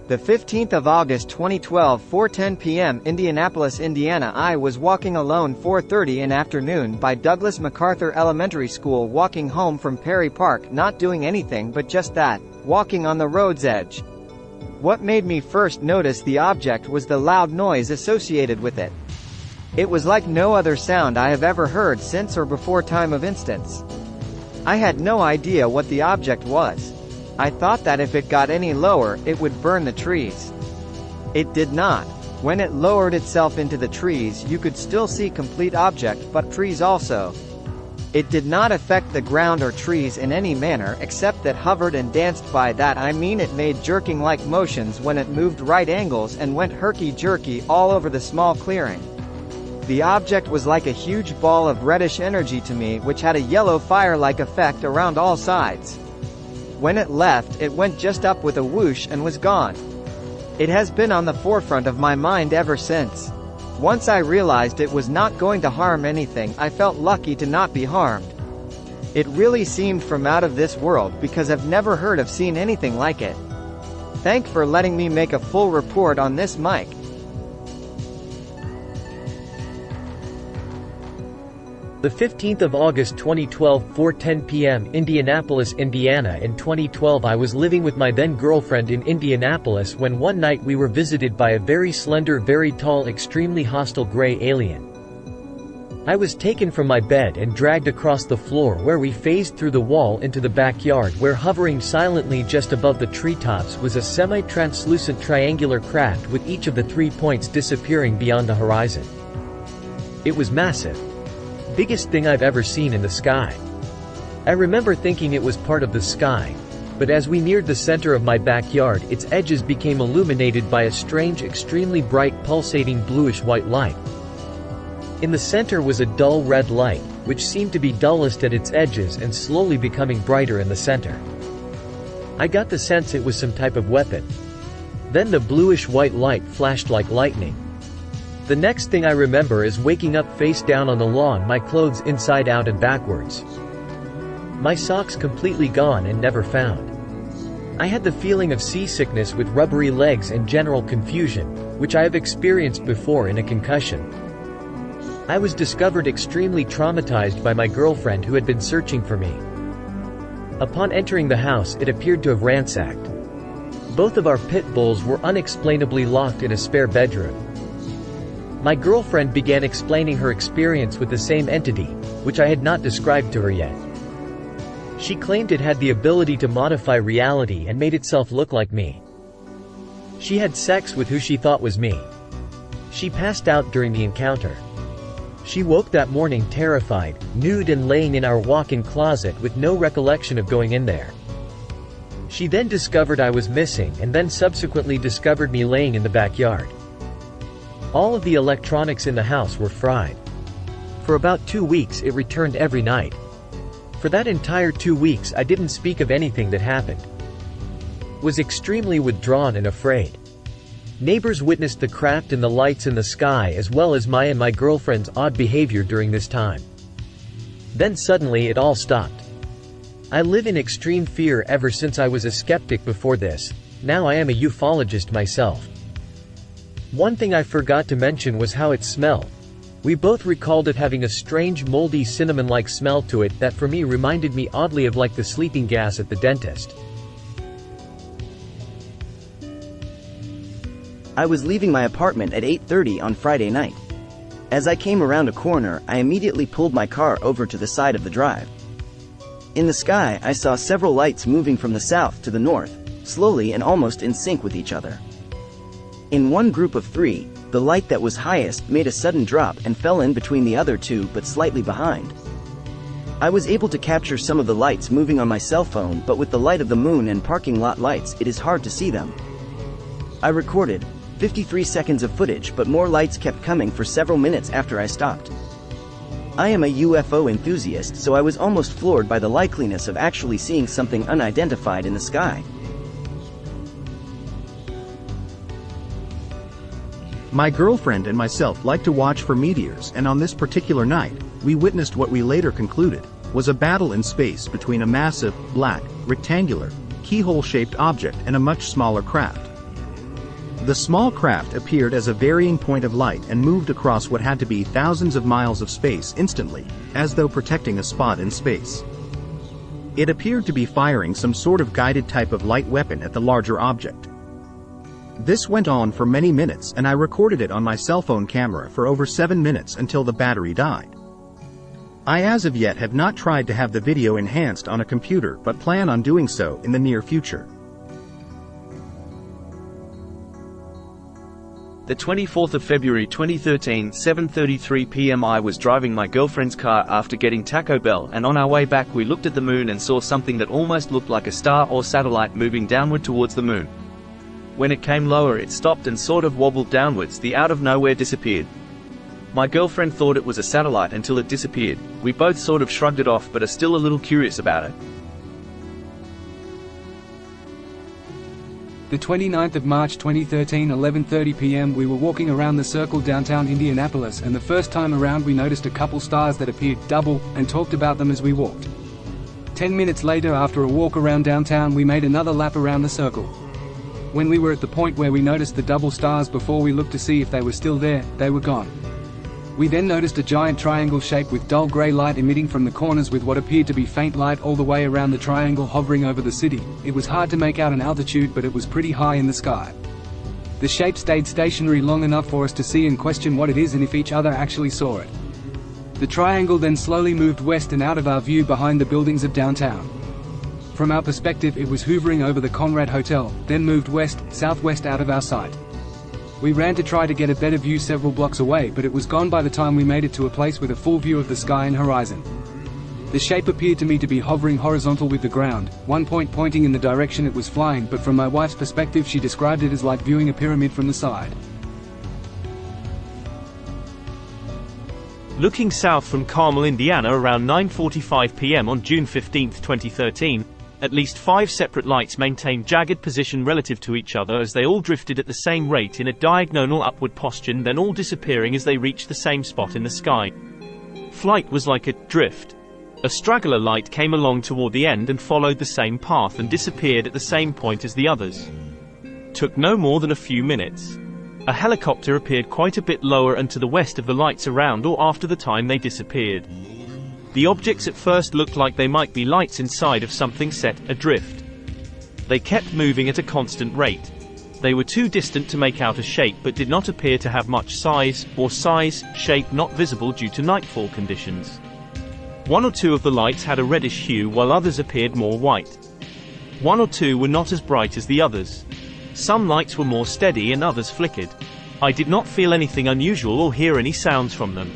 The 15th of August 2012, 4:10 p.m. Indianapolis, Indiana. I was walking alone 4:30 in afternoon by Douglas MacArthur Elementary School, walking home from Perry Park, not doing anything but just that, walking on the road's edge. What made me first notice the object was the loud noise associated with it. It was like no other sound I have ever heard since or before time of instance. I had no idea what the object was. I thought that if it got any lower, it would burn the trees. It did not. When it lowered itself into the trees, you could still see complete object, but trees also. It did not affect the ground or trees in any manner except that hovered and danced. By that I mean it made jerking-like motions when it moved right angles and went herky-jerky all over the small clearing. The object was like a huge ball of reddish energy to me, which had a yellow fire-like effect around all sides. When it left, it went just up with a whoosh and was gone. It has been on the forefront of my mind ever since. Once I realized it was not going to harm anything, I felt lucky to not be harmed. It really seemed from out of this world because I've never heard of seen anything like it. Thanks for letting me make a full report on this, Mike. The 15th of August 2012, 4:10 p.m. Indianapolis, Indiana. In 2012 I was living with my then girlfriend in Indianapolis when one night we were visited by a very slender, very tall, extremely hostile gray alien. I was taken from my bed and dragged across the floor where we phased through the wall into the backyard where hovering silently just above the treetops was a semi-translucent triangular craft with each of the 3 points disappearing beyond the horizon. It was massive. Biggest thing I've ever seen in the sky. I remember thinking it was part of the sky, but as we neared the center of my backyard, its edges became illuminated by a strange, extremely bright, pulsating bluish-white light. In the center was a dull red light, which seemed to be dullest at its edges and slowly becoming brighter in the center. I got the sense it was some type of weapon. Then the bluish-white light flashed like lightning. The next thing I remember is waking up face down on the lawn, my clothes inside out and backwards. My socks completely gone and never found. I had the feeling of seasickness with rubbery legs and general confusion, which I have experienced before in a concussion. I was discovered extremely traumatized by my girlfriend who had been searching for me. Upon entering the house, it appeared to have ransacked. Both of our pit bulls were unexplainably locked in a spare bedroom. My girlfriend began explaining her experience with the same entity, which I had not described to her yet. She claimed it had the ability to modify reality and made itself look like me. She had sex with who she thought was me. She passed out during the encounter. She woke that morning terrified, nude and laying in our walk-in closet with no recollection of going in there. She then discovered I was missing and then subsequently discovered me laying in the backyard. All of the electronics in the house were fried. For about 2 weeks it returned every night. For that entire 2 weeks I didn't speak of anything that happened. Was extremely withdrawn and afraid. Neighbors witnessed the craft and the lights in the sky as well as my and my girlfriend's odd behavior during this time. Then suddenly it all stopped. I live in extreme fear ever since. I was a skeptic before this, now I am a ufologist myself. One thing I forgot to mention was how it smelled. We both recalled it having a strange moldy cinnamon-like smell to it that for me reminded me oddly of like the sleeping gas at the dentist. I was leaving my apartment at 8:30 on Friday night. As I came around a corner, I immediately pulled my car over to the side of the drive. In the sky, I saw several lights moving from the south to the north, slowly and almost in sync with each other. In one group of 3, the light that was highest made a sudden drop and fell in between the other 2 but slightly behind. I was able to capture some of the lights moving on my cell phone, but with the light of the moon and parking lot lights it is hard to see them. I recorded 53 seconds of footage, but more lights kept coming for several minutes after I stopped. I am a UFO enthusiast, so I was almost floored by the likeliness of actually seeing something unidentified in the sky. My girlfriend and myself like to watch for meteors, and on this particular night, we witnessed what we later concluded was a battle in space between a massive, black, rectangular, keyhole-shaped object and a much smaller craft. The small craft appeared as a varying point of light and moved across what had to be thousands of miles of space instantly, as though protecting a spot in space. It appeared to be firing some sort of guided type of light weapon at the larger object. This went on for many minutes, and I recorded it on my cell phone camera for over 7 minutes until the battery died. I as of yet have not tried to have the video enhanced on a computer, but plan on doing so in the near future. The 24th of February 2013, 7:33 p.m. I was driving my girlfriend's car after getting Taco Bell, and on our way back we looked at the moon and saw something that almost looked like a star or satellite moving downward towards the moon. When it came lower it stopped and sort of wobbled downwards, the out of nowhere disappeared. My girlfriend thought it was a satellite until it disappeared. We both sort of shrugged it off but are still a little curious about it. The 29th of March 2013, 11:30 p.m. we were walking around the circle downtown Indianapolis, and the first time around we noticed a couple stars that appeared double, and talked about them as we walked. 10 minutes later, after a walk around downtown, we made another lap around the circle. When we were at the point where we noticed the double stars before we looked to see if they were still there, they were gone. We then noticed a giant triangle shape with dull grey light emitting from the corners with what appeared to be faint light all the way around the triangle hovering over the city. It was hard to make out an altitude, but it was pretty high in the sky. The shape stayed stationary long enough for us to see and question what it is and if each other actually saw it. The triangle then slowly moved west and out of our view behind the buildings of downtown. From our perspective it was hovering over the Conrad Hotel, then moved west, southwest out of our sight. We ran to try to get a better view several blocks away, but it was gone by the time we made it to a place with a full view of the sky and horizon. The shape appeared to me to be hovering horizontal with the ground, one point pointing in the direction it was flying, but from my wife's perspective she described it as like viewing a pyramid from the side. Looking south from Carmel, Indiana around 9:45 p.m. on June 15, 2013, at least 5 separate lights maintained jagged position relative to each other as they all drifted at the same rate in a diagonal upward posture, then all disappearing as they reached the same spot in the sky. Flight was like a drift. A straggler light came along toward the end and followed the same path and disappeared at the same point as the others. Took no more than a few minutes. A helicopter appeared quite a bit lower and to the west of the lights around or after the time they disappeared. The objects at first looked like they might be lights inside of something set adrift. They kept moving at a constant rate. They were too distant to make out a shape but did not appear to have much size, or shape not visible due to nightfall conditions. 1 or 2 of the lights had a reddish hue while others appeared more white. 1 or 2 were not as bright as the others. Some lights were more steady and others flickered. I did not feel anything unusual or hear any sounds from them.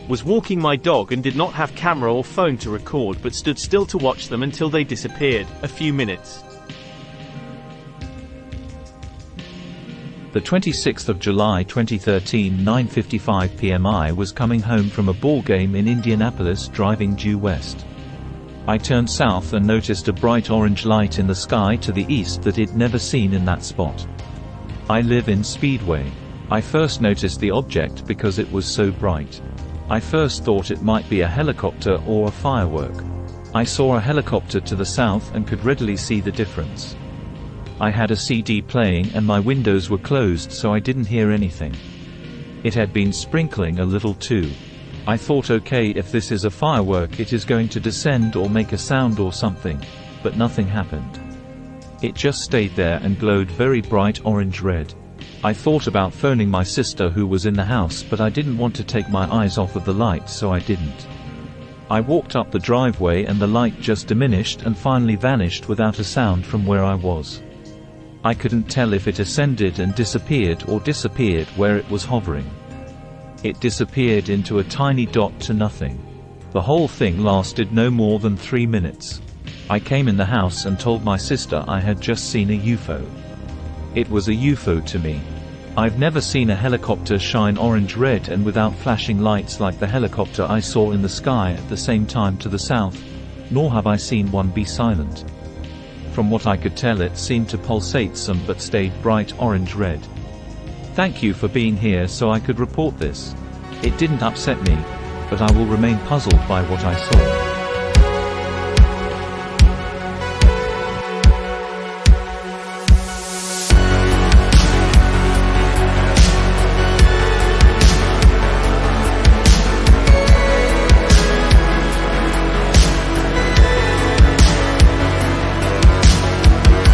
Was walking my dog and did not have camera or phone to record, but stood still to watch them until they disappeared, a few minutes. The 26th of July 2013, 9:55 p.m. I was coming home from a ball game in Indianapolis driving due west. I turned south and noticed a bright orange light in the sky to the east that I'd never seen in that spot. I live in Speedway. I first noticed the object because it was so bright. I first thought it might be a helicopter or a firework. I saw a helicopter to the south and could readily see the difference. I had a CD playing and my windows were closed so I didn't hear anything. It had been sprinkling a little too. I thought, okay, if this is a firework it is going to descend or make a sound or something, but nothing happened. It just stayed there and glowed very bright orange-red. I thought about phoning my sister who was in the house, but I didn't want to take my eyes off of the light, so I didn't. I walked up the driveway and the light just diminished and finally vanished without a sound from where I was. I couldn't tell if it ascended and disappeared or disappeared where it was hovering. It disappeared into a tiny dot to nothing. The whole thing lasted no more than 3 minutes. I came in the house and told my sister I had just seen a UFO. It was a UFO to me. I've never seen a helicopter shine orange-red and without flashing lights like the helicopter I saw in the sky at the same time to the south, nor have I seen one be silent. From what I could tell, it seemed to pulsate some but stayed bright orange-red. Thank you for being here so I could report this. It didn't upset me, but I will remain puzzled by what I saw.